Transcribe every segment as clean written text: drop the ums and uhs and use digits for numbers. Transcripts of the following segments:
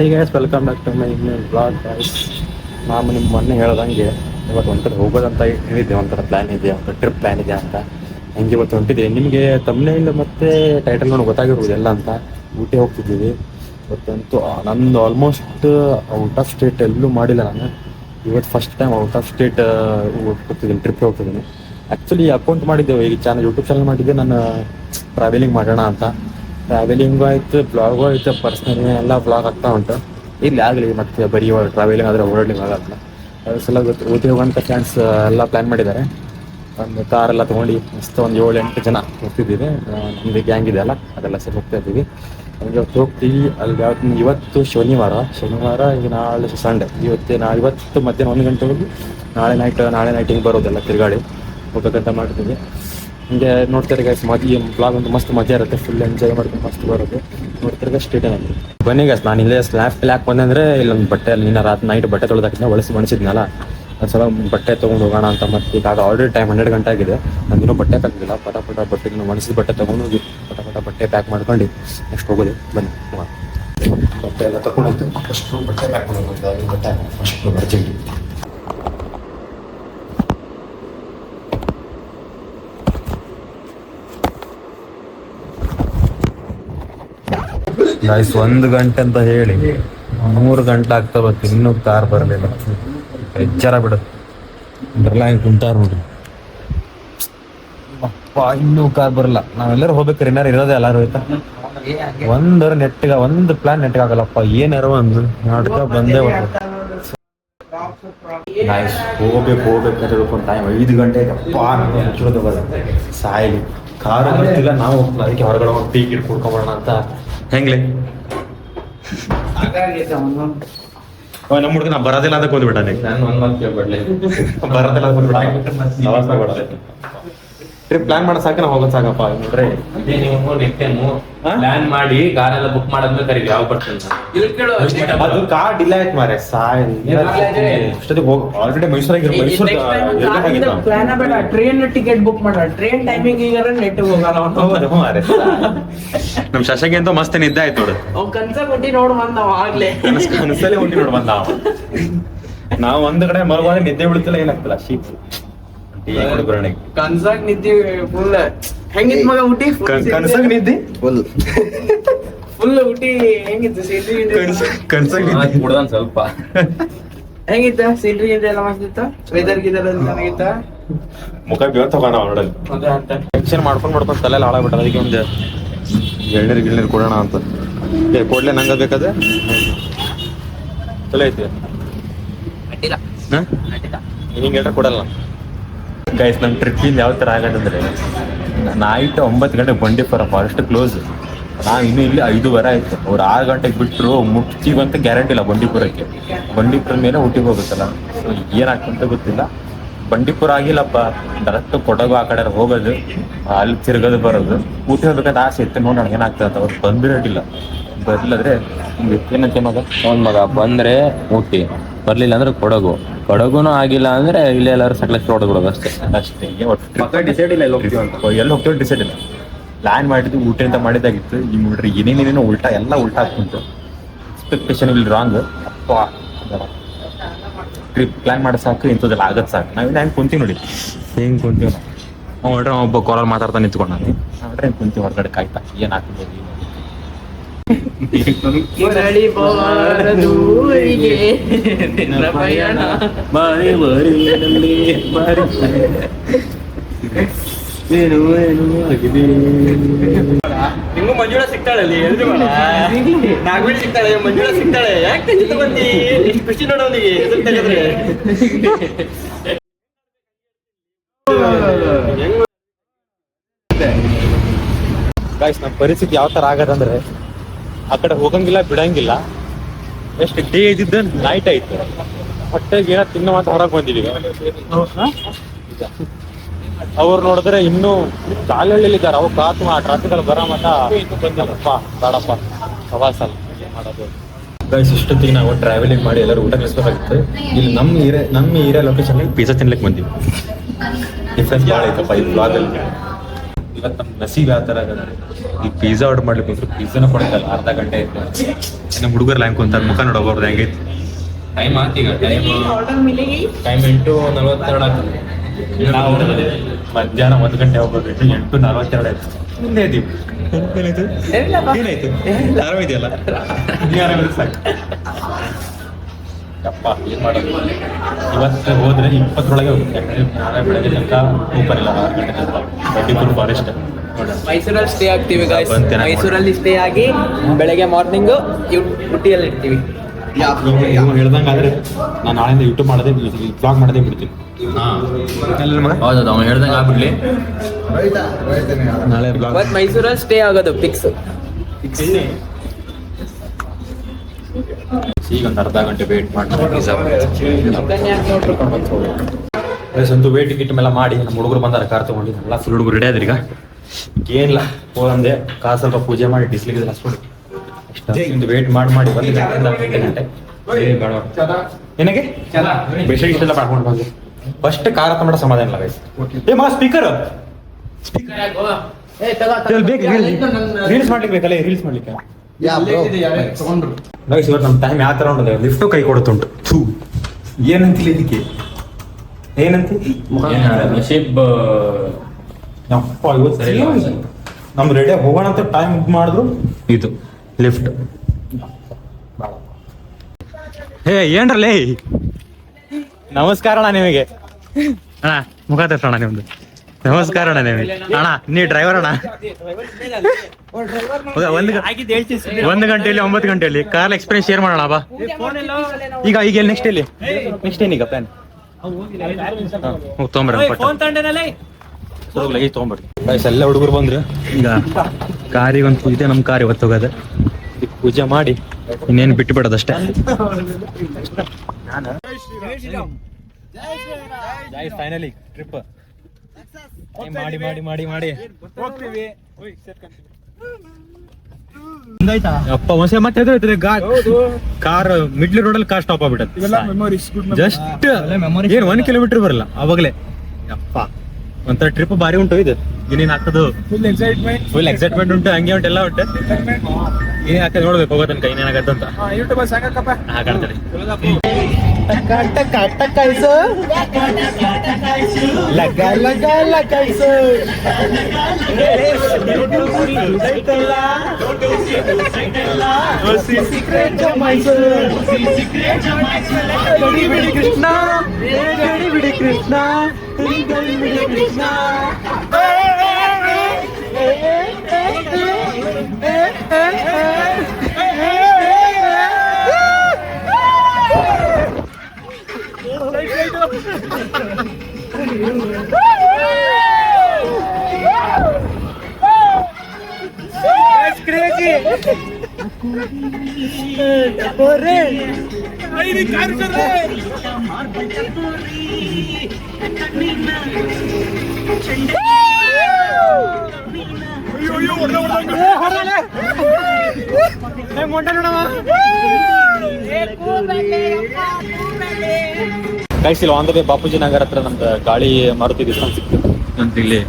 Hi guys, welcome back to my blog guys. ನಾನು ನಿಮ್ಮ ಮೊನ್ನೆ ಹೇಳ್ದಂಗೆ ಇವತ್ತು ಒಂಥರ ಹೋಗೋದಂತ ಹೇಳಿದ್ದೆ, ಒಂಥರ ಪ್ಲ್ಯಾನ್ ಇದೆ, ಒಂಥರ ಟ್ರಿಪ್ ಪ್ಲ್ಯಾನ್ ಇದೆ ಅಂತ. ಹಂಗೆ ಇವತ್ತು ಹೊಂಟಿದೆ. ನಿಮಗೆ ತಮ್ಮನೇಲಿ ಮತ್ತು ಟೈಟಲ್ ನೋಡಿ ಗೊತ್ತಾಗಿರ್ಬೋದು ಎಲ್ಲ ಅಂತ. ಊಟಿ ಹೋಗ್ತಿದ್ದೀವಿ ಇವತ್ತಂತೂ. ನಂದು ಆಲ್ಮೋಸ್ಟ್ ಔಟ್ ಆಫ್ ಸ್ಟೇಟ್ ಎಲ್ಲೂ ಮಾಡಿಲ್ಲ ನಾನು. ಇವತ್ತು first time out of state ಹೋಗ್ತಿದ್ದೀನಿ, ಟ್ರಿಪ್ ಹೋಗ್ತಿದ್ದೀನಿ. ಆ್ಯಕ್ಚುಲಿ ಅಕೌಂಟ್ ಮಾಡಿದ್ದೆವು, ಈಗ ಯೂಟ್ಯೂಬ್ ಚಾನಲ್ ಮಾಡಿದ್ದೆ ನಾನು, ಟ್ರಾವೆಲಿಂಗ್ ಮಾಡೋಣ ಅಂತ. ಟ್ರಾವೆಲಿಂಗು ಆಯಿತು, ಬ್ಲಾಗು ಆಯಿತು, ಪರ್ಸ್ನಲಿ ಎಲ್ಲ ಬ್ಲಾಗ್ ಆಗ್ತಾ ಉಂಟು. ಇಲ್ಲಿ ಆಗಲಿ ಮತ್ತು ಬರೀ ಟ್ರಾವೆಲಿಂಗ್ ಆದರೆ ಓಡಾಡ್ಲಿಕ್ಕೆ ಆಗಲ್ಲ. ಅದ್ರ ಸಲ ಊಟಿ ಹೋಗೋಂಥ ಫ್ರೆಂಡ್ಸ್ ಎಲ್ಲ ಪ್ಲ್ಯಾನ್ ಮಾಡಿದ್ದಾರೆ. ಒಂದು ಕಾರೆಲ್ಲ ತೊಗೊಂಡು ಮಸ್ತ್ ಒಂದು 7-8 ಜನ ಹೋಗ್ತಿದ್ದೀವಿ. ನಮ್ಮದು ಗ್ಯಾಂಗ್ ಇದೆ ಅಲ್ಲ, ಅದೆಲ್ಲ ಸೇರಿ ಹೋಗ್ತಾ ಇದ್ದೀವಿ. ಹಂಗೆ ಇವತ್ತು ಹೋಗ್ತೀವಿ. ಅಲ್ಲಿ ಇವತ್ತು ಶನಿವಾರ, ಈಗ ನಾಳೆ ಸಂಡೇ. ಇವತ್ತು ಮಧ್ಯಾಹ್ನ 1 ಗಂಟೆ ಹೋಗಿ ನಾಳೆ ನೈಟಿಗೆ ಬರೋದೆಲ್ಲ ತಿರುಗಾಡಿ ಹೋಗ್ಬೇಕಂತ ಮಾಡ್ತೀವಿ. ಹಿಂಗೆ ನೋಡ್ತಾರೆ ಗೈಸ್, ಬ್ಲಾಗ್ ಒಂದು ಮಸ್ತ್ ಮಜಾ ಇರುತ್ತೆ. ಫುಲ್ ಎಂಜಾಯ್ ಮಾಡ್ಕೊಂಡು ಮಸ್ತ್ ಬರೋದು ನೋಡ್ತಾರೆ ಸ್ಟೇಟ್ ಆಗಿ. ಬನ್ನಿ ಗೈಸ್, ನಾನು ಇಲ್ಲೇ ಸ್ಲ್ಯಾಪ್ ಪ್ಲ್ಯಾಕ್ ಬಂದರೆ ಇಲ್ಲೊಂದು ಬಟ್ಟೆ ಅಲ್ಲಿ ರಾತ್ರಿ ನೈಟ್ ಬಟ್ಟೆ ತೊಳೆದಾಕಿದ್ನ ಒಣಸಿದ್ನಲ್ಲ, ಒಂದು ಸಲ ಬಟ್ಟೆ ತೊಗೊಂಡು ಹೋಗೋಣ ಅಂತ. ಮತ್ತು ಈಗ ಆಲ್ರೆಡಿ ಟೈಮ್ 12 ಗಂಟೆ ಆಗಿದೆ. ನಂದಿನ್ನೂ ಬಟ್ಟೆ ಹಾಕಿಲ್ಲ. ಪಟ ಬಟ್ಟೆ ಒಣಸಿದ ಬಟ್ಟೆ ತೊಗೊಂಡು ಹೋಗಿ ಪಟ ಬಟ್ಟೆ ಪ್ಯಾಕ್ ಮಾಡ್ಕೊಂಡು ನೆಕ್ಸ್ಟ್ ಹೋಗೋದು. ಬನ್ನಿ, ಬಟ್ಟೆ ಎಲ್ಲ ತೊಗೊಂಡೋಗ್ತು. ಫಸ್ಟು ಬಟ್ಟೆ ಪ್ಯಾಕ್ ಮಾಡೋದು, ಬಟ್ಟೆ ಫಸ್ಟ್ ಅರ್ಜೆಂಟ್. ಗೈಸ್ 1 ಗಂಟೆ ಅಂತ ಹೇಳಿ 3 ಗಂಟೆ ಆಗ್ತಾ ಬಂತು, ಇನ್ನೂ ಕಾರ್ ಬರಲಿಲ್ಲ. ಎಚ್ಚರ ಬಿಡುತ್ತೆ, ಬರಲ್ಲ. ಹಿಂಗೆ ಕುಂತಾರ ನೋಡ್ರಿ ಅಪ್ಪ, ಇನ್ನೂ ಕಾರ್ ಬರಲ್ಲ. ನಾವೆಲ್ಲರೂ ಹೋಗ್ಬೇಕ್ರಿ, ಏನಾರು ಇರೋದೇ ಎಲ್ಲರೂ ಆಯ್ತಾ. ಒಂದು ಪ್ಲಾನ್ ನೆಟ್ಟಿಗೆ ಆಗಲ್ಲಪ್ಪ. ಏನಾರು ಒಂದು ನಾಟಕ ಬಂದೇ ಗೈಸ್, ಹೋಗ್ಬೇಕು ಟೈಮ್ 5 ಗಂಟೆ ಅಪ್ಪ. ಸಾಯಿಲಿ, ಕಾರು ಬರ್ತಿಲ್ಲ, ನಾವು ಹೋಗ್ತಿಲ್ಲ. ಅದಕ್ಕೆ ಹೊರಗಡೆ ಒಂದು ಟೀ ಗಿಟ್ ಕುಡ್ಕೊಂಬೋಣ ಅಂತ. ಹೆಂಗ್ಲಿ ನಮ್ಮ ಹುಡುಗ ನಾ ಬರೋದಿಲ್ಲ ಅಂತ ಕೂತ್ಬಿಟ್ಟ. ಬರೋದಿಲ್ಲ ಟ್ರಿಪ್ ಪ್ಲಾನ್ ಮಾಡೋ ಸಾಕ, ನಾವು ಹೋಗೋದು ಸಾಕಪ್ಪ. ನೋಡ್ರಿ ಪ್ಲಾನ್ ಮಾಡಿ ಕಾರೆಲ್ಲ ಬುಕ್ ಮಾಡಾದ್ಮೇಲೆ ಕರೀವಿ, ಯಾವ ಬರ್ತೇನೆ ಅದು ಕಾರ್ ಡಿಲೇ ಆಯ್ತು ಮಾರೆ. ಆಲ್ರೆಡಿ ಮೈಸೂರಾಗಿ ಟ್ರೈನ್ ಟಿಕೆಟ್ ಬುಕ್ ಮಾಡ, ಟ್ರೈನ್ ಟೈಮಿಂಗ್ ಈಗ ನೆಟ್ ಹೋಗಲ್ಲ. ನಮ್ ಶಶಗೆ ಅಂತ ಮಸ್ತ್ ನಿದ್ದೆ ಆಯ್ತು ನೋಡು. ಕನ್ಸ ಕೊಟ್ಟಿ ನೋಡ್ ಬಂದ್ ನಾವ್ ಆಗ್ಲೇ ಕನಸಲ್ಲೇ ಹುಟ್ಟಿ ನೋಡ್ ಬಂದ ನಾವು ಒಂದ್ ಕಡೆ ಮರುವಾದ ನಿದ್ದೆ ಬಿಡುತ್ತಿಲ್ಲ, ಏನಾಗ್ತಿಲ್ಲ ಶೀತ ಕನ್ಸಾಗ್ ನಿದ್ದೆ ಫುಲ್. ಹೆಂಗಿತ್ ಮಗ ಊಟಿ? ಕನಸಾಗ ನಿದ್ದೆ ಫುಲ್ ಊಟಿ ಹೆಂಗಿತ್ತು? ಸೀಟ್ರಿ ಕನಸಾಗ ನಿದ್ದೆ ಕುಡ್ದನ್ ಸ್ವಲ್ಪ ಹೆಂಗಿತ್ತ? ಸೀಟ್ರಿ ಎಲ್ಲ ಮಸ್ತಿತ್ತ? ವೆದರ್ ಗಿದರ್ ಚೆನ್ನಾಗಿತ್ತ? ಮುಖ ಬೇವ ತಗೋಣ ನೋಡಲ್ಲಿ. ಟೆನ್ಷನ್ ಮಾಡ್ಕೊಂಡು ತಲೆಲ್ಲ ಹಾಳಾಗ್ಬಿಟ್ಟ. ಅದಕ್ಕೆ ಒಂದು ಎಳ್ನೀರು ಕೊಡೋಣ ಅಂತ. ಕೊಡ್ಲೆ ನಂಗ ಬೇಕಾದ್ರೆ ಚಲೋ ಐತಿ. ಹಿಂಗೆ ಹೇಳ್ರೆ ಕೊಡಲ್ಲ. ಗೈಸ್, ನಮ್ಮ ಟ್ರಿಪ್ಪಿಂದ ಯಾವ ಥರ ಆಗೋದಂದ್ರೆ, ನೈಟ್ 9 ಗಂಟೆಗೆ ಬಂಡೀಪುರ ಫಾರೆಸ್ಟ್ ಕ್ಲೋಸ್. ನಾವು ಇನ್ನೂ ಇಲ್ಲಿ 5:15 ಆಯ್ತು. ಅವ್ರು 6 ಗಂಟೆಗೆ ಬಿಟ್ಟರು, ಮುಟ್ತೀವಂತ ಗ್ಯಾರಂಟಿ ಇಲ್ಲ ಬಂಡೀಪುರಕ್ಕೆ. ಬಂಡೀಪುರ ಮೇಲೆ ಊಟಿಗೆ ಹೋಗುತ್ತಲ್ಲ, ಸೊ ಏನಾಗ್ತಂತ ಗೊತ್ತಿಲ್ಲ. ಬಂಡೀಪುರ ಆಗಿಲ್ಲಪ್ಪ, ಡೈರೆಕ್ಟ್ ಕೊಡಗು ಆ ಕಡೆ ಹೋಗೋದು, ಅಲ್ಲಿ ತಿರ್ಗೋದು ಬರೋದು. ಊಟಿ ಹೋಗ್ಬೇಕಂತ ಆಸೆ ಇತ್ತು, ನೋಡೋಣ ಏನಾಗ್ತದೆ ಅಂತ. ಅವ್ರು ಬಂದಿರೋದಿಲ್ಲ. ಬರ್ಲಿಲ್ಲಂದ್ರೆ ಏನಂತೆ ಮಗ ಬಂದ್ರೆ ಊಟಿ, ಬರ್ಲಿಲ್ಲ ಅಂದ್ರೆ ಕೊಡಗುನು ಆಗಿಲ್ಲ ಅಂದ್ರೆ ಇಲ್ಲಿ ಎಲ್ಲಾರು ಸಕಲೇಶ್ಪುರ ಹೊಡೆದ್ಬಿಡೋದು ಅಷ್ಟೇ. ಡಿಸೈಡ್ ಇಲ್ಲ, ಎಲ್ಲಿ ಹೋಗ್ತೀವಿ ಡಿಸೈಡ್ ಇಲ್ಲ. ಪ್ಲಾನ್ ಮಾಡಿದ್ದು ಊಟ ಅಂತ ಮಾಡಿದಾಗಿತ್ತು. ಈ ನೋಡ್ರಿ ಏನೇನೇನೋ ಎಲ್ಲ ಉಲ್ಟಾ ಆಗ್ತುಂಟು. ಎಕ್ಸ್ಪೆಕ್ಟೇಷನ್ ಇಲ್ಲಿ ರಾಂಗ್. ಅಪ್ಪ, ಟ್ರಿಪ್ ಪ್ಲಾನ್ ಮಾಡಿ ಸಾಕು, ಇಂಥದ್ದೆಲ್ಲ ಆಗತ್ತೆ ಸಾಕು. ನಾವಿನ್ನ ಹೆಂಗೆ ಕುಂತೀವಿ ನೋಡಿ, ಹೆಂಗೆ ಕುಂತೀವಿ ನಾವು. ನೋಡ್ರಿ ಒಬ್ಬ ಕಾಲಲ್ಲಿ ಮಾತಾಡ್ತಾ ನಿಂತ್ಕೊಂಡು ನಾನು ನೋಡ್ರಿ ಹೆಂಗೆ ಕುಂತೀವಿ ಹೊರಗಡೆ ಕಾಯ್ತಾ ಏನಾಗ್ತದೆ. ನಿಂಗೂ ಮಂಜುಳ ಸಿಗ್ತಾಳೆ, ಅಲ್ಲಿ ನಾಗವೇಣಿ ಸಿಗ್ತಾಳೆ, ಮಂಜುಳ ಸಿಗ್ತಾಳೆ. ಯಾಕೆ ಬಂದಿ? ಇಷ್ಟು ಖುಷಿ ನೋಡೋನಿಗೆ ತೆಗೆದ್ರೆ ಗಾಯ್ಸ್, ನಮ್ಮ ಪರಿಸ್ಥಿತಿ ಯಾವ ಥರ ಆಗದಂದ್ರೆ, ಆ ಕಡೆ ಹೋಗಂಗಿಲ್ಲ, ಬಿಡಂಗಿಲ್ಲ. ಎಷ್ಟು ಡೇ ಇದ್ದಿದ್ದು ನೈಟ್ ಆಯ್ತು. ಹೊಟ್ಟೆಗೆ ಏನೋ ತಿನ್ನೋ ಮಾತ್ರ ಹೊರಗೆ ಬಂದಿದ್ದೀವಿ. ಅವ್ರು ನೋಡಿದ್ರೆ ಇನ್ನೂ ಚಾಲಹಳ್ಳಿಲಿದ್ದಾರೆ. ಅವ್ರು ಕಾತು ಆ ಟ್ರಾಫಿಕಲ್ಲಿ ಬರೋ ಮಟ್ಟ ಇನ್ನೂ ಬಂದಿಲ್ಲಪ್ಪ. ಬೇಡಪ್ಪ, ಪ್ರವಾಸ ಮಾಡೋದು. ಗೈಸ್, ಇಷ್ಟೊತ್ತಿಗೆ ನಾವು ಟ್ರಾವೆಲಿಂಗ್ ಮಾಡಿ ಎಲ್ಲರೂ ಊಟ ಕಳಿಸ್ಬೇಕಾಗಿತ್ತು. ಇಲ್ಲಿ ನಮ್ಮ ಏರಿಯಾ ಲೊಕೇಶನ್ಗೆ ಪಿಜ್ಜಾ ತಿನ್ಲಿಕ್ಕೆ ಬಂದೀವಿ. ಡಿಫ್ರೆನ್ಸ್ ಭಾಳ ಐತಪ್ಪ ಈ ಬ್ಲಾಗಲ್ಲಿ. ಇವತ್ತು ನಮ್ಮ ನಸೀಬ್ ಯಾವ ಥರ ಅದ ಈ ಪಿಜ್ಜಾ ಆರ್ಡರ್ ಮಾಡ್ಲಿಕ್ಕೆ ಹೋದ್ರು ಪಿಜ್ಜಾನ ಕೊಡ್ತಲ್ಲ ಅರ್ಧ ಗಂಟೆ ಆಯ್ತು ನಮ್ಮ ಹುಡುಗರು ಲ್ಯಾಂಕ್ ಅಂತಾರೆ ಮುಖ ನೋಡೋಬಾರ್ದು ಹೆಂಗೈತಿ ಟೈಮ್ ಆತೀಗ ಟೈಮ್ 8:42 ಆಗ್ತದೆ. ನಾವು ಮಧ್ಯಾಹ್ನ 1 ಗಂಟೆ ಹೋಗ್ಬೋದು 8:42 ಆಯ್ತು ಮುಂದೆ ಇದೀವಿ ಏನಾಯ್ತು ಆರಾಮಿದೆಯಲ್ಲ ಆರಾಮಿದೆ ಸಾಕು ಅಪ್ಪ ಏನು ಮಾಡೋದು ಇವತ್ತು ಹೋದ್ರೆ 20ರೊಳಗೆ ಹೋಗುತ್ತೆ ಯಾಕಂದ್ರೆ ನಾಳೆ ಬೆಳಗ್ಗೆ ತನಕ ಓಪನ್ ಇಲ್ಲ 6 ಗಂಟೆ ತನಕ ಬಂಡೀಪುರ ಫಾರೆಸ್ಟ್ ಮೈಸೂರಲ್ಲಿ ಸ್ಟೇ ಆಗ್ತೀವಿ guys. ಬಂತೇನೆ. ಮೈಸೂರಲ್ಲಿ ಸ್ಟೇ ಆಗಿ ಬೆಳಗ್ಗೆ ಮಾರ್ನಿಂಗ್ ಉಟ್ಟಿಯಲ್ಲಿ ಇರ್ತೀವಿ. ಇವ್ನು ಹೇಳ್ದಂಗೆ ಆದ್ರೆ ನಾನು ನಾಳೆಯಿಂದ ಯೂಟ್ಯೂಬ್ ಮಾಡೋದೇ ಬ್ಲಾಗ್ ಮಾಡೋದೇ ಬಿಡ್ತೀನಿ ಹೌದೌದು ಅವ್ನು ಹೇಳ್ದಂಗೆ ಆಗ್ಬಿಡ್ಲಿ. ನಾಳೆ ಬ್ಲಾಗ್ ಇವತ್ತು ಮೈಸೂರಲ್ಲಿ ಸ್ಟೇ ಆಗೋದು ಫಿಕ್ಸ್. ಈಗ ಒಂದು ಅರ್ಧ ಗಂಟೆ ವೇಟ್ ಮಾಡ್ತಾರೆ ಅಂತೂ ವೇಟ್ ಗಿಟ್ ಮೇಲೆ ಮಾಡಿ ನಮ್ಮ ಹುಡುಗರು ಬಂದಾರ ಕಾರ್ ತಗೊಂಡು ಎಲ್ಲ ಫುಲ್ ಹುಡುಗರು ರೆಡಿ ಆದ್ರಿ ಈಗ ಏನಿಲ್ಲ ಹೋಗಂದೆ ಕಾರ್ ಸ್ವಲ್ಪ ಪೂಜೆ ಮಾಡಿ ಡಿಸ್ಲಿಗೆ ಹಸ್ಬಿಡಿ ಅಷ್ಟು ವೇಟ್ ಮಾಡಿ 1 ಗಂಟೆ ಏನಕ್ಕೆ ಬೆಸ್ಟ್ ಇಷ್ಟೆಲ್ಲ ಮಾಡ್ಕೊಂಡು ಬಂದೆ ಫಸ್ಟ್ ಕಾರ್ ಹತ್ತ ಮಾಡ ಸಮಾಧಾನ ಇಲ್ಲ ಗೈಸ್ ಏ ಮಾ ಸ್ಪೀಕರ್ ರೀಲ್ಸ್ ಮಾಡ್ಲಿಕ್ಕೆ ಬೇಕಲ್ಲ ರೀಲ್ಸ್ ಮಾಡ್ಲಿಕ್ಕೆ ಗೈಸ್ ಇವತ್ತು ನಮ್ಮ ಟೈಮ್ ಯಾವ ಥರ ಉಂಟದೆ ಲಿಫ್ಟು ಕೈ ಕೊಡುತ್ತುಂಟು ಥೂ ಏನಂತಿಲ್ಲ ಇದಕ್ಕೆ ಏನಂತ ನಶೀಬ್ ಯಪ್ಪ ಇವತ್ತು ನಮ್ ರೆಡಿ ಹೋಗೋಣ ಅಂತ ಟೈಮ್ ಮಾಡಿದ್ರು ಇದು ಲಿಫ್ಟ್ ಹೇ ಏನ್ರಲ್ಲೇ ನಮಸ್ಕಾರ ಅಣ್ಣ ನಿಮಗೆ ಅಣ್ಣ ಮುಖ ತೋರ್ಸೋಣ ನಿಮ್ದು ನಮಸ್ಕಾರ ಅಣ್ಣ ನಿಮಗೆ ಅಣ್ಣ ನೀ ಡ್ರೈವರ್ ಅಣ್ಣ 1 ಗಂಟೆಯಲ್ಲಿ 9 ಗಂಟೆಯಲ್ಲಿ ಕಾರ್ ಎಕ್ಸ್ಪೀರಿಯನ್ಸ್ ಶೇರ್ ಮಾಡೋಣ ಬಾ ಈಗ ನೆಕ್ಸ್ಟ್ ಏನೀಗ ಪ್ಲಾನ್ ತೊಗೊಂಬರ್ರಿ ಎಲ್ಲ ಹುಡುಗರು ಬಂದ್ರು ಈಗ ಕಾರಿಗೆ ಒಂದು ಪೂಜೆ ನಮ್ಮ ಕಾರ್ ಇವತ್ತು ಹೋಗೋದು ಈಗ ಪೂಜೆ ಮಾಡಿ ಇನ್ನೇನು ಬಿಟ್ಟು ಬಿಡೋದಷ್ಟೇ ಫೈನಲಿ ಟ್ರಿಪ್ ಮಾಡಿ ಮಾಡಿ ಮಾಡಿ ಮಾಡಿ ಅಪ್ಪ ಒಂದ್ಸಲ ಮತ್ತೆ ಎದುರು ಕಾರ್ ಮಿಡ್ಲ್ ರೋಡ್ ಅಲ್ಲಿ ಕಾರ್ ಸ್ಟಾಪ್ ಆಗ್ಬಿಟ್ಟೆ ಜಸ್ಟ್ ಏನ್ 1 ಕಿಲೋಮೀಟರ್ ಬರಲ್ಲ ಅವಾಗಲೇ ಅಪ್ಪ ಒಂಥರ ಟ್ರಿಪ್ ಬಾರಿ ಉಂಟು ಇದು ಇನ್ನೇನ್ ಹಾಕೋದು ಫುಲ್ ಎಕ್ಸೈಟ್ಮೆಂಟ್ ಉಂಟು ಹಂಗೆ ಉಂಟು ಎಲ್ಲ ಉಂಟು ಏನ್ ಹಾಕೋದು ನೋಡ್ಬೇಕು ಹೋಗೋ ತನಕ ಏನೇನಾಗತ್ತ ಅಂತ ಕಾಣ್ತಾರೆ Krishna guys on the way Bapuji Nagar ಹತ್ರ ನಮ್ದು ಗಾಳಿ ಮಾರುತಿ ಡಿಸ್ಕೌಂಟ್ ಸಿಕ್ತು ಅಂತ ಇಲ್ಲಿ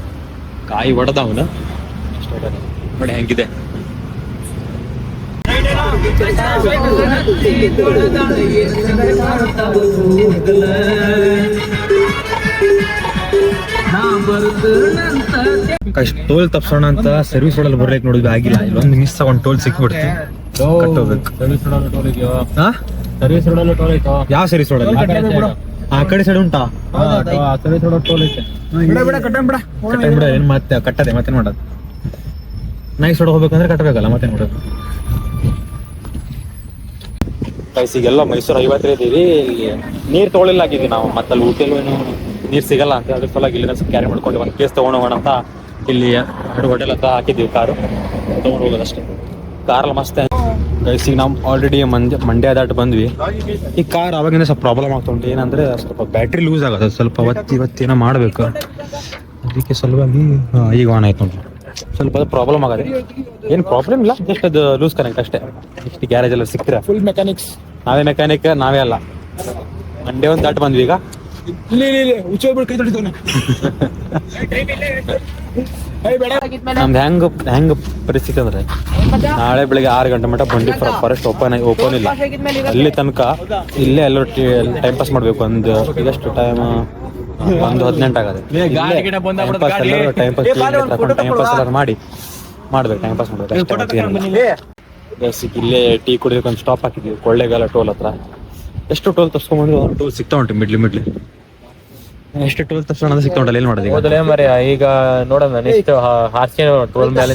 ಕಾಯಿ ಹೊಡೆದ ಅವನು ನೋಡಿ ಹೆಂಗಿದೆ ಟೋಲ್ ತಪ್ಸೋಣ ಅಂತ ಸರ್ವಿಸ್ ರೋಡಲ್ಲಿ ಬರ್ಲಿಕ್ಕೆ ನೋಡಿದ್ವಿ ಆಗಿಲ್ಲ ಇಲ್ಲೊಂದು ಮಿಸ್ ಆಗೊಂಡು ಟೋಲ್ ಸಿಕ್ಬಿಡ್ತು ಕಟ್ಟೋಗ್ಬೇಕು ಸರ್ವಿಸ್ ರೋಡಲ್ಲಿ ಟೋಲ್ ಐತೋ ಯಾವ ಸರ್ವಿಸ್ ರೋಡಲ್ಲಿ ಆ ಕಡೆ ಸೈಡ್ ಉಂಟಾ ಸರ್ವಿಸ್ ರೋಡ್ ಟೋಲ್ ಐತೆ ಬಿಡ ಏನ್ ಮತ್ತೆ ಕಟ್ಟದೆ ಮತ್ತೇನ್ ಮಾಡೋದು ನೈಸ್ ರೋಡ್ ಹೋಗ್ಬೇಕಂದ್ರೆ ಕಟ್ಟಬೇಕಲ್ಲ ಮತ್ತೇನ್ ಮಾಡೋದು ಈಗೆಲ್ಲ ಮೈಸೂರು 50 ಇದೀವಿ ನೀರ್ ತೊಗೊಳಿಲ್ಲ ಆಗಿದ್ವಿ ನಾವು ಮತ್ತೆ ಅಲ್ಲಿ ಊಟೆಲ್ಲೂ ಏನು ನೀರ್ ಸಿಗಲ್ಲ ಅಂತ ಅದ್ರ ಸಲುವಾಗಿ ಇಲ್ಲಿ ಕ್ಯಾರಿ ಮಾಡ್ಕೊಂಡು ಒಂದು ಕೇಸ್ ತಗೊಂಡು ಹೋಗೋಣ ಅಂತ ಇಲ್ಲಿ 2 ಹೋಟೆಲ್ ಅಂತ ಹಾಕಿದ್ವಿ ಕಾರು ತಗೊಂಡು ಹೋಗೋದಷ್ಟೇ ಕಾರಲ್ಲಿ ಮಸ್ತ್ ಗೈಸಿಗೆ ನಾವು ಆಲ್ರೆಡಿ ಮಂಡ್ಯ ದಾಟ್ ಬಂದ್ವಿ ಈ ಕಾರ್ ಅವಾಗಿಂದ ಸ್ವಲ್ಪ ಪ್ರಾಬ್ಲಮ್ ಆಗ್ತಾ ಉಂಟು ಏನಂದ್ರೆ ಸ್ವಲ್ಪ ಬ್ಯಾಟ್ರಿ ಲೂಸ್ ಆಗೋದು ಸ್ವಲ್ಪ ಇವತ್ತೇನೋ ಮಾಡ್ಬೇಕು ಅದಕ್ಕೆ ಸಲುವಾಗಿ ಈಗ ಆನ್ ಆಯ್ತು ನೋಡ್ರಿ ಸ್ವಲ್ಪ ಅದು ಪ್ರಾಬ್ಲಮ್ ಆಗದೆ ಏನು ಪ್ರಾಬ್ಲಮ್ ಇಲ್ಲ ಜಸ್ಟ್ ಅದು ಲೂಸ್ ಕನೆಕ್ಟ್ ಅಷ್ಟೇ ಇಷ್ಟು ಗ್ಯಾರೇಜ್ ಎಲ್ಲ ಸಿಕ್ಕಿರ ಫುಲ್ ಮೆಕ್ಯಾನಿಕ್ಸ್ ನಾವೇ ಮೆಕ್ಯಾನಿಕ್ ನಾವೇ ಅಲ್ಲ ಮಂಡ್ಯ ಒಂದು ದಾಟ್ ಬಂದ್ವಿ ಈಗ ನಮ್ದು ಹೆಂಗ್ ಪರಿಸ್ಥಿತಿ ಅಂದ್ರೆ ನಾಳೆ ಬೆಳಿಗ್ಗೆ 6 ಗಂಟೆ ಮಟ್ಟ ಬಂಡೀಪುರ ಫಾರೆಸ್ಟ್ ಓಪನ್ ಇಲ್ಲ. ಅಲ್ಲಿ ತನಕ ಇಲ್ಲೇ ಎಲ್ಲರೂ ಟೈಮ್ ಪಾಸ್ ಮಾಡ್ಬೇಕು. ಒಂದು ಇದಷ್ಟು ಟೈಮ್ 1:18 ಆಗದೆ. ಟೈಮ್ ಪಾಸ್ ಎಲ್ಲ ಮಾಡ್ಬೇಕು. ಟೈಮ್ ಪಾಸ್ ಮಾಡ್ಬೇಕು. ಇಲ್ಲೇ ಟೀ ಕುಡಿಯೋಕೆ ಒಂದು ಸ್ಟಾಪ್ ಹಾಕಿದ್ವಿ ಕೊಳ್ಳೇಗಾಲ ಟೋಲ್ ಹತ್ರ. ಎಷ್ಟು ಟೋಲ್ ತರ್ಸ್ಕೊಂಡ್ಬಂದ್ವಿ, ಒಂದು ಟೋಲ್ ಸಿಗ್ತಾ ಉಂಟು ಮಿಡ್ಲಿ. ಎಷ್ಟು ಟೋಲ್ ತರ್ಸ್ಕೊಂಡು ಸಿಗ್ತಾ ಉಂಟಲ್ಲ, ಏನ್ ಮಾಡೋದು ಮೊದಲೇ ಮರೆ ಈಗ ನೋಡೋಣ ನೆಕ್ಸ್ಟ್ ಹಾಸ್ಯ ಟೋಲ್ ಮೇಲೆ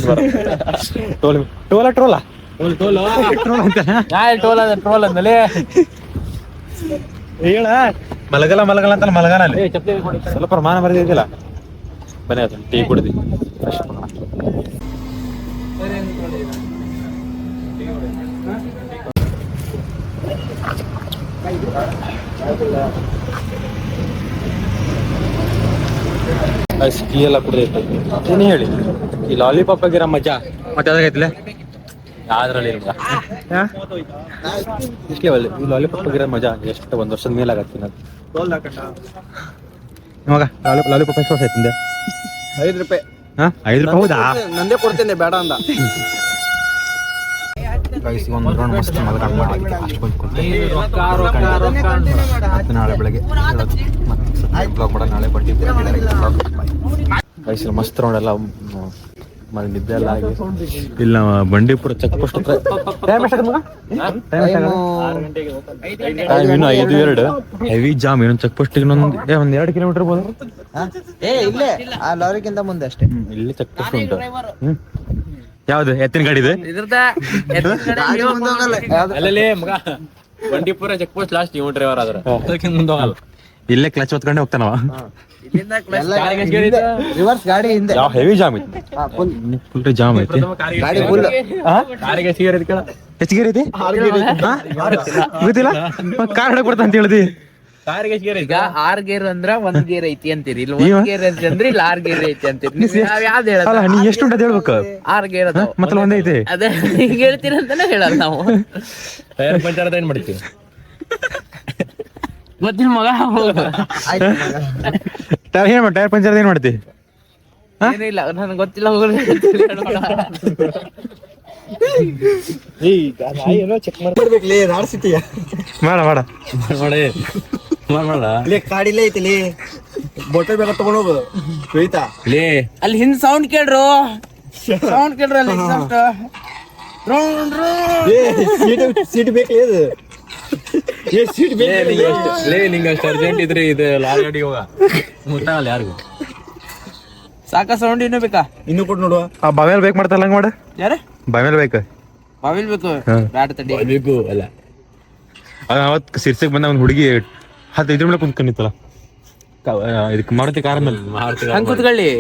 ಟೋಲ್ ಅಂದಲೇ ಹೇಳ ಮಲಗಲ್ಲ ಅಂತಲ್ಲ ಮಲಗಾನಲ್ಲಿ ಸ್ವಲ್ಪ ಮಾನ ಬರೆದಿದ್ದಿಲ್ಲ. ಬನ್ನಿ ಅದು ಟೀ ಕುಡಿದ್ವಿ. ಟೀ ಎಲ್ಲ ಕುಡಿದೈತೆ. ಏನೇ ಹೇಳಿ, ಈ ಲಾಲಿಪಾಪ್ ಆಗಿರೋ ಮಜಾ ಮತ್ತೆ ಅದಾಗೈತಿಲ್ಲ ಯಾವ್ದ್ರಲ್ಲಿ ಇಷ್ಟೇ ಒಳ್ಳೆ. ಈ ಲಾಲಿಪಾಪ್ ಆಗಿರೋ ಮಜಾ ಎಷ್ಟು 1 ವರ್ಷದ ಮೇಲೆ ಆಗತ್ತೀನಿ ಅದು. ಇವಾಗ ಲಾಲಿಪಾಪ್ ಎಷ್ಟು ವರ್ಷ ಆಯ್ತಿಂದೆ? 5 ರೂಪಾಯಿ. 5 ರೂಪಾಯಿ ಹೌದಾ? ನಂದೇ ಕೊಡ್ತೇನೆ ಬೇಡ ಅಂದ. ಒಂದು ರೌಂಡ್ ಮಸ್ತ್ ಮಲ್ಕೊಂಡು ಮಾಡಿ ಮತ್ತೆ ನಾಳೆ ಬೆಳಗ್ಗೆ ಬ್ಲಾಗ್ ಮಾಡ. ನಾಳೆ ಬಂಡೀಪುರ ಮಸ್ತ್ ರೌಂಡ್ ಎಲ್ಲ ನಿದ್ದೆ ಎಲ್ಲ ಆಗಿ ಇಲ್ಲ ಬಂಡೀಪುರ ಚೆಕ್ ಪೋಸ್ಟ್ ಟೈಮ್ ಇನ್ನು 5:02 ಹೆವಿ ಜಾಮ್. ಇನ್ನೊಂದು ಚೆಕ್ ಪೋಸ್ಟ್ ಒಂದ್ 2 ಕಿಲೋಮೀಟರ್ ಬೋದು. ಇಲ್ಲೇ ಆ ಲಾರಿಗಿಂತ ಮುಂದೆ ಅಷ್ಟೇ. ಇಲ್ಲಿ ಚೆಕ್ ಪೋಸ್ಟ್ ಉಂಟು. ಯಾವ್ದು ಎತ್ತಿನ ಗಾಡಿ ಇದೆ? ಅಲ್ಲೇ ಮಗ ಬಂಡೀಪುರ ಚೆಕ್ ಪೋಸ್ಟ್ ಲಾಸ್ಟ್ ನೀವು ಡ್ರೈವರ್ ಆದ್ರೆ ಮುಂದೆ ಹೋಗಲ್ಲ. ಇಲ್ಲೇ ಕ್ಲಚ್ ಹೊತ್ಕೊಂಡೆ ಹೋಗ್ತಾನವ. ರಿವರ್ಸ್ ಗಾಡಿ ಹಿಂದೆ. ಯಾವ ಹೆವಿ ಜಾಮ್ ಐತಿ, ಫುಲ್ ಜಾಮ್ ಐತಿ ಗಾಡಿ ಫುಲ್. ಕಾರಿಗೆ ಸಿಗರೇಟ್ ಹೆಚ್ಚಿಗೆ ಐತಿ ಗೊತ್ತಿಲ್ಲ. ಕಾರ್ ಹಿಡಕ್ ಬರ್ತಾ ಅಂತ ಹೇಳಿದಿ. ಕಾರಿಗೆ ಸಿಗರೇಟ್ ಈಗ 6 ಗೇರ್ ಅಂದ್ರ 1 ಗೇರ್ ಐತಿ ಅಂತೀರಿ, ಇಲ್ಲಿ 1 ಗೇರ್ ಅಂತಂದ್ರೆ ಇಲ್ಲಿ 6 ಗೇರ್ ಐತಿ ಅಂತೀರಿ. ನಾವ್ ಯಾವ್ದು ಹೇಳೋದು? ಅಲ್ಲ ನೀ ಎಷ್ಟು ಉಂಟು ಹೇಳ್ಬೇಕು. 6 ಗೇರ್ ಅದಾವ ಮತ್ತೆ ಒಂದೇ ಐತಿ. ಅದೇ ಹಿಂಗ ಹೇಳ್ತೀರ ಅಂತಾನೆ ಹೇಳಲ್ಲ ನಾವು. ಟೈರ್ ಪಂಚರ್ ಏನ್ ಮಾಡ್ತೀವಿ ಗೊತ್ತಿಲ್ಲ ಮಗ. ಟೈರ್ ಪಂಚರ್ ಏನ್ ಮಾಡ್ತಿ? ಏನಿಲ್ಲ ನನಗೆ ಗೊತ್ತಿಲ್ಲ. ಹೋಗಲ್ಲ ಕಾಡಿಲೇ ಐತಿ ಬೋಟಲ್ ಬೇಕಾ ತಗೊಂಡ್ ಹೋಗು. ಅಲ್ಲಿ ಹಿಂದ್ ಸೌಂಡ್ ಕೇಳ್ರು, ಸೌಂಡ್ ಕೇಳ್ರಿ ಅಲ್ಲಿ. ಸೀಟ್ ಬೇಕೇ ಸೀಟ್ ನಿಂಗೆ ಅಷ್ಟು ಅರ್ಜೆಂಟ್ ಇದ್ರೆ ಇದು ಲಾರಿ ಗಾಡಿಗೆ ಹೋಗ ಮುಟ್ಟಾಗಲ್ಲ ಯಾರಿಗೂ. ಸಾಕ ಸೌಂಡ್ ಇನ್ನೂ ಬೇಕಾ? ಇನ್ನು ಕೊಟ್ಟು ನೋಡುವ. ಆ ಬಾವೇಲ್ ಬೇಕು ಮಾಡ್ತಾರಲ್ಲ ಹಂಗ ಮಾಡ. ಯಾರ ಬಾವೇಲ್ ಬೇಕು? ಬಾವಿಲ್ ಬೇಕು. ಬ್ಯಾಡ ತಡಿ ಬೇಕು ಅಲ್ಲ. ಅವತ್ತು ಸಿರ್ಸಕ್ ಬಂದ ಒಂದು ಹುಡುಗಿ 15 ಮೇಲೆ ಕುಂತ್ಕೊಂಡಿತ್ತಲ್ಲ ಇದಕ್ಕೆ ಮಾರುತಿ ಕಾರ್ ಮೇಲೆ. ಹಂಗ ಕುತ್ಕೊಳ್ಳಿ.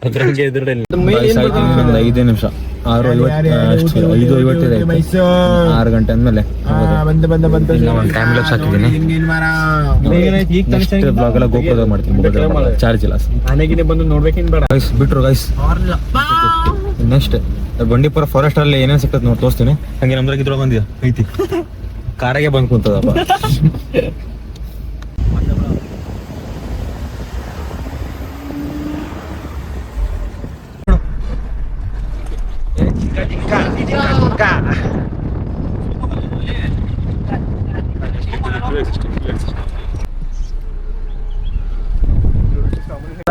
ಅದ್ರಂಗೆ ಎದುರುಡೆ 5 ನಿಮಿಷ 5:50 6 ಗಂಟೆ ಅಂದ್ಮೇಲೆ ಟೈಮ್ ಲ್ಯಾಪ್ಸ್ ಹಾಕಿದ್ದೀನಿ. ನೆಕ್ಸ್ಟ್ ಬ್ಲಾಗ್ ಎಲ್ಲ ಗೋಪುರದಾಗ ಮಾಡ್ತೀನಿ. ಚಾರ್ಜ್ ಇಲ್ಲ, ಬಂದು ನೋಡ್ಬೇಕೇನ್ ಬೇಡ. ಬಿಟ್ರು ಗೈಸ್. ನೆಕ್ಸ್ಟ್ ಬಂಡೀಪುರ ಫಾರೆಸ್ಟ್ ಅಲ್ಲಿ ಏನೇನ್ ಸಿಕ್ತದ ನೋಡಿ ತೋರಿಸ್ತೀನಿ. ಹಂಗೆ ನಮ್ದ್ರಾಗ ಇದ್ರೊಳಗೆ ಬಂದಿದೆ ಐತಿ, ಕಾರಾಗೆ ಬಂದ್ ಕುಂತದಪ್ಪ.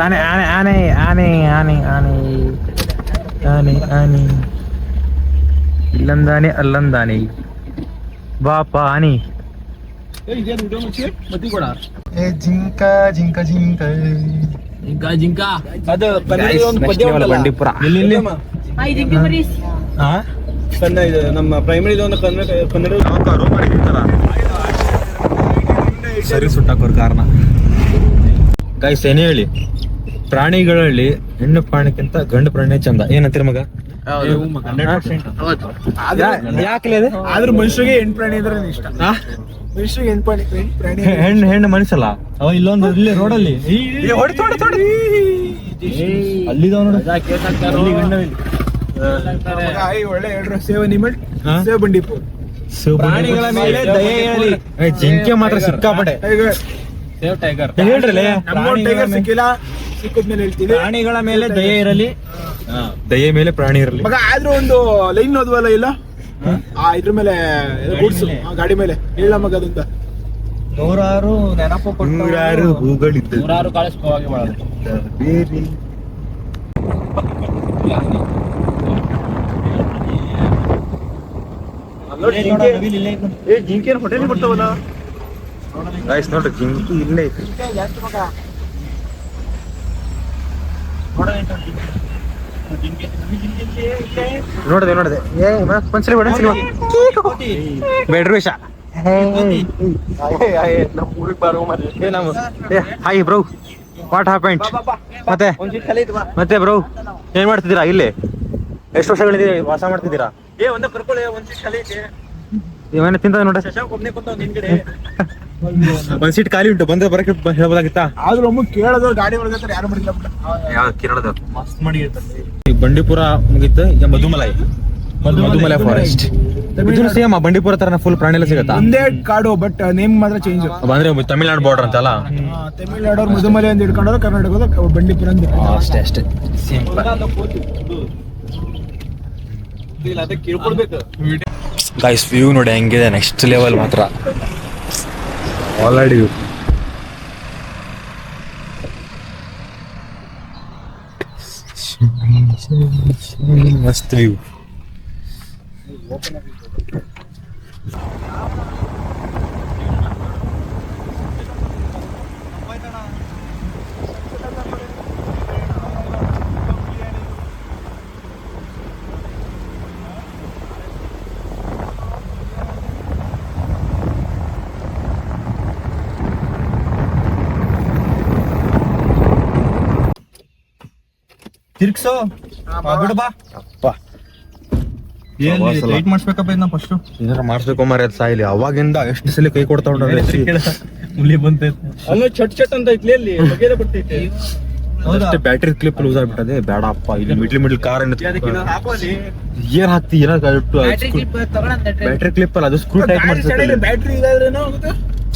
ಆನೆ ಆನೆ ಆನೆ ಆನೆ ಆನೆ ಆನೆ ಆನೆ ಆನೆ ಇಲ್ಲಂದಾನೆ ಅಲ್ಲಂದಾನೆ ಬಾಪ ಆನೆ. ಜಿಂಕ ಜಿಂಕ ಜಿಂಕ ಜಿಂಕ ಅದು ಬಂಡೀಪುರ. ಕನ್ನಡ ಇದು ನಮ್ಮ ಪ್ರೈಮರಿ ಒಂದು ಕನ್ನಡ ಸರಿ ಸುಟ್ಟಾಕೋರ್ ಕಾರಣ. ಗೈಸ್ ಏನೇ ಹೇಳಿ, ಪ್ರಾಣಿಗಳಲ್ಲಿ ಹೆಣ್ಣು ಪ್ರಾಣಿಕ್ಕಿಂತ ಗಂಡು ಪ್ರಾಣಿ ಚಂದ. ಏನಂತೀರ ಮಗ? ಯಾಕೆ ಆದ್ರೂ ಮನುಷ್ಯರಿಗೆ ಹೆಣ್ಣು ಪ್ರಾಣಿ ಅಂದ್ರೆ ಇಷ್ಟ. ಮನುಷ್ಯರಿಗೆ ಪ್ರಾಣಿ ಹೆಣ್ಣು ಮನುಷ್ಯಲ್ಲ ಅವ. ಇಲ್ಲೊಂದು ಇಲ್ಲಿ ರೋಡಲ್ಲಿ ಅಲ್ಲಿ ಒಳ್ಳೆ ಹೇಳ್ರು. Save animal, save Bandipura. ಪ್ರಾಣಿಗಳ ಮೇಲೆ ದಯೆ ಹೇಳಿ. ಜಿಂಕೆ ಮಾತ್ರ ಸಿಕ್ಕಾಪಡೆ ಸೇವ್ ಟೈಗರ್ ಹೇಳ್ರಲ್ಲ. ಟೈಗರ್ ಸಿಕ್ಕಿಲ್ಲ, ಸಿಕ್ಕದ್ಮೇಲೆ ಹೇಳ್ತೀವಿ. ಪ್ರಾಣಿಗಳ ಮೇಲೆ ದಯೆ ಇರಲಿ. ದಯೆ ಮೇಲೆ ಪ್ರಾಣಿ ಇರಲಿ. ಮಗ ಆದ್ರೂ ಒಂದು ಲೈನ್ ಓದುವಲ್ಲ ಇಲ್ಲ ಇದ್ರ ಮೇಲೆ ಗೂಡ್ಸ್ ಗಾಡಿ ಮೇಲೆ ಹೇಳ ಮಗ ಅದಂತ. ನೂರಾರು ನೆನಪು ಕೊಟ್ಟು ನೂರಾರು ಹೂಗಳಿದ್ದು ನೂರಾರು ಕಾಳಿಸ್ಕೋವಾಗಿ ಮಾಡೋದು. ಬೇರೆ ಜಿಂಕೆ ಹೋಟೆಲ್ ಬರ್ತಾವಲ್ಲ. ಗಾಯ್ಸ್ ನೋಡ್ರಿ ಜಿಂಕಿ ಇಲ್ಲೇ ಐತಿ. ನೋಡದೆ ಏ ಒಂದ್ಸಲಿ ಬೇಡ್ರಿ ವೇಷ. ನಮ್ಮ ಊರಿಗೆ ಬಾರೋ ಮರ್ರಿ. Hi bro, what happened? ಮತ್ತೆ ಬ್ರೋ ಏನ್ ಮಾಡ್ತಿದ್ದೀರಾ ಇಲ್ಲಿ? ಎಷ್ಟು ವರ್ಷಗಳಿದೆ ವಾಸ ಮಾಡ್ತಿದ್ದೀರಾ? ಒಂದ ಕರ್ಕೊಳ್ಳಿ, ಒಂದ್ ಸೀಟ್ ಖಾಲಿ ಐತಿ. ಏನ ತಿಂತ ನೋಡ, ಶಶಾಂಕ್ ಒಬ್ನೇ ಕೂತಾವ್ ನಿನ್ಗಡೆ. ಒಂದ್ ಸೀಟ್ ಖಾಲಿ ಉಂಟು, ಬಂದ್ರೆ ಬರಕ್ಕೆ ಹೇಳ್ಬೋದಾಗಿತ್ತಾ? ಆದ್ರೂ ಒಮ್ಮೆ ಕೇಳೋದು ಗಾಡಿ ಒಳಗತ್ತಾರೆ ಯಾರು ಮಾಡಿಲ್ಲ ಬಿಡ. ಯಾವ ಕೇರಳದ ಮಸ್ತ್ ಮಾಡಿರ್ತಾರೆ. ಬಂಡೀಪುರ ಮುಗಿತ್ತು, ಈಗ ಮಧುಮಲೈ ಫಾರೆಸ್ಟ್. ಇದು ಸೇಮ್ ಬಂಡೀಪುರ ತರ ಫುಲ್ ಪ್ರಾಣಿ ಎಲ್ಲ ಸಿಗತ್ತಾ? ಒಂದೇ ಕಾಡು ಬಟ್ ನೇಮ್ ಮಾತ್ರ ಚೇಂಜ್. ಬಂದ್ರೆ ತಮಿಳ್ನಾಡು ಬಾರ್ಡರ್ ಅಂತಲ್ಲ. ತಮಿಳ್ನಾಡು ಮಧುಮಲೆ ಅಂತ ಹಿಡ್ಕೊಂಡ್ರೆ ಕರ್ನಾಟಕದ ಬಂಡೀಪುರ ಅಂತ. ಅಷ್ಟೇ ಸಿಂಪಲ್. ಅದಕ್ಕೆ ಕೇಳ್ಕೊಡ್ಬೇಕು. ಗೈಸ್ ವ್ಯೂ ನೋಡಿ ಹೆಂಗಿದೆ, ನೆಕ್ಸ್ಟ್ ಲೆವೆಲ್ ಮಾತ್ರ. ಆಲ್ರೆಡಿ ಮಸ್ತ್ ವ್ಯೂ. ತಿರ್ಗ್ಸೋ ಬಿಡಬಾ. ಅಪ್ಪ ಲೈಟ್ ಮಾಡಿಸ್ಬೇಕಪ್ಪ ಇದನ್ನ ಫಸ್ಟ್. ಏನಾರ ಮಾಡಿಸ್ಬೇಕು ಮಾರ್ರೆ, ಅದು ಸಾಯಿಲಿ. ಅವಾಗಿಂದ ಎಷ್ಟು ಸಲ ಕೈ ಕೊಡ್ತಾ ಉಂಟು. ಹುಲಿ ಬಂತೈತೆ ಅಲ್ಲೋ, ಚಟ್ ಅಂತ ಐತ್ಲಿ ಅಲ್ಲಿ ಬಗೆರೆ ಬರ್ತೈತೆ. ಅಷ್ಟೇ ಬ್ಯಾಟ್ರಿ ಕ್ಲಿಪ್ ಲೂಸ್ ಆಗ್ಬಿಟ್ಟದೆ. ಬೇಡಪ್ಪ, ಇಲ್ಲಿ ಮಿಡ್ಲ್ ಕಾರ್ ಹಾಕೋಲಿ. ಏನ್ ಹಾಕ್ತಿ? ಬ್ಯಾಟ್ರಿ ಕ್ಲಿಪ್ ಅಲ್ಲ, ಅದು ಸ್ಕ್ರೂ ಟೈಟ್ ಮಾಡ್ತಾರೆ. ಬ್ಯಾಟ್ರಿ ಇದಾದ್ರೇನೋ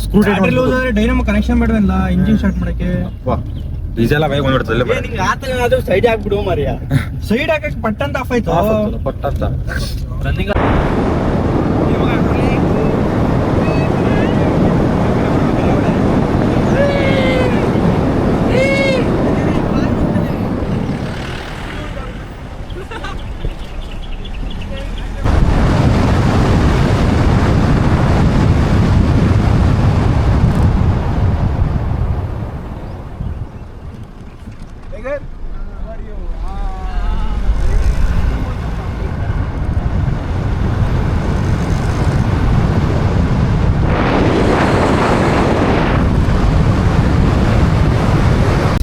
ಸ್ಕ್ರೂ ಟೈಟ್ ಲೂಸ್ ಆದ್ರೆ ಡೈನಮೋ ಕನೆಕ್ಷನ್ ಮಾಡಲ್ಲ ಇಂಜಿನ್ ಸ್ಟಾರ್ಟ್ ಮಾಡಕ್ಕೆ. ಡೀಸೆಲ್ ಬೇಗ ಬಂದ್ಬಿಡ್ತದೆ. ಆತನ ಸೈಡ್ ಹಾಕ್ಬಿಡು ಮಾರಿಯ. ಸೈಡ್ ಹಾಕಕ್ ಪಟ್ಟಂತ ಆಫ್ ಆಯ್ತು. ಪಟ್ಟಂತ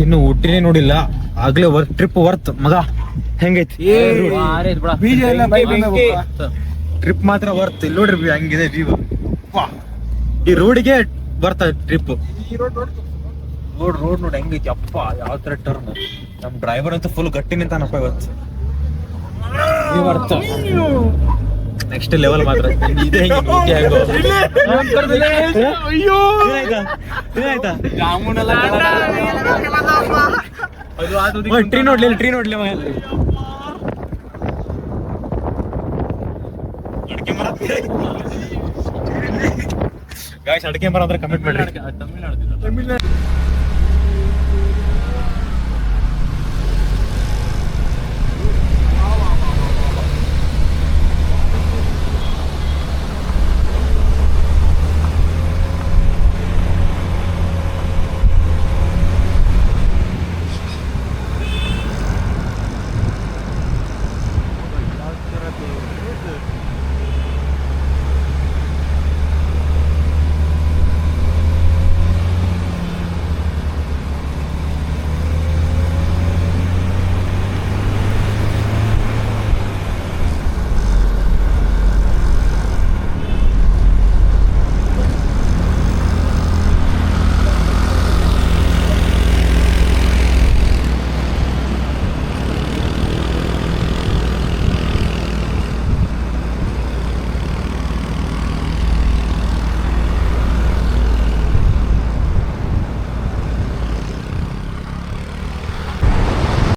ಇನ್ನು ಊಟಿನೇ ನೋಡಿಲ್ಲ, ಆಗ್ಲೇ ಟ್ರಿಪ್ ವರ್ತ್ ಮಗ. ಹೆಂಗೈತಿ ಬೀಜ ಎಲ್ಲ ಬೈ ಬೆಂಕಿ. ಟ್ರಿಪ್ ಮಾತ್ರ ವರ್ತ್. ಇಲ್ಲಿ ನೋಡ್ರಿ ಹಂಗಿದೆ ವ್ಯೂ. ಈ ರೋಡಿಗೆ ಬರ್ತಾ ಟ್ರಿಪ್. ರೋಡ್ ನೋಡಿ ಹೆಂಗೈತಿ. ಅಪ್ಪ ಯಾವ ತರ ಟರ್ನ್. ನಮ್ ಡ್ರೈವರ್ ಅಂತೂ ಫುಲ್ ಗಟ್ಟಿ ನಿಂತಾನಪ್ಪ ಇವತ್ತು. ನೆಕ್ಸ್ಟ್ ಲೆವೆಲ್ ಮಾತ್ರ. ಇದೆ ಟ್ರೀ ನೋಡ್ಲಿ ಗಾಯ್ಸ್. ಅಡಿಕೆ ಮರ ಅಂದ್ರೆ ಕಮೆಂಟ್ ಮಾಡ್ರಿ.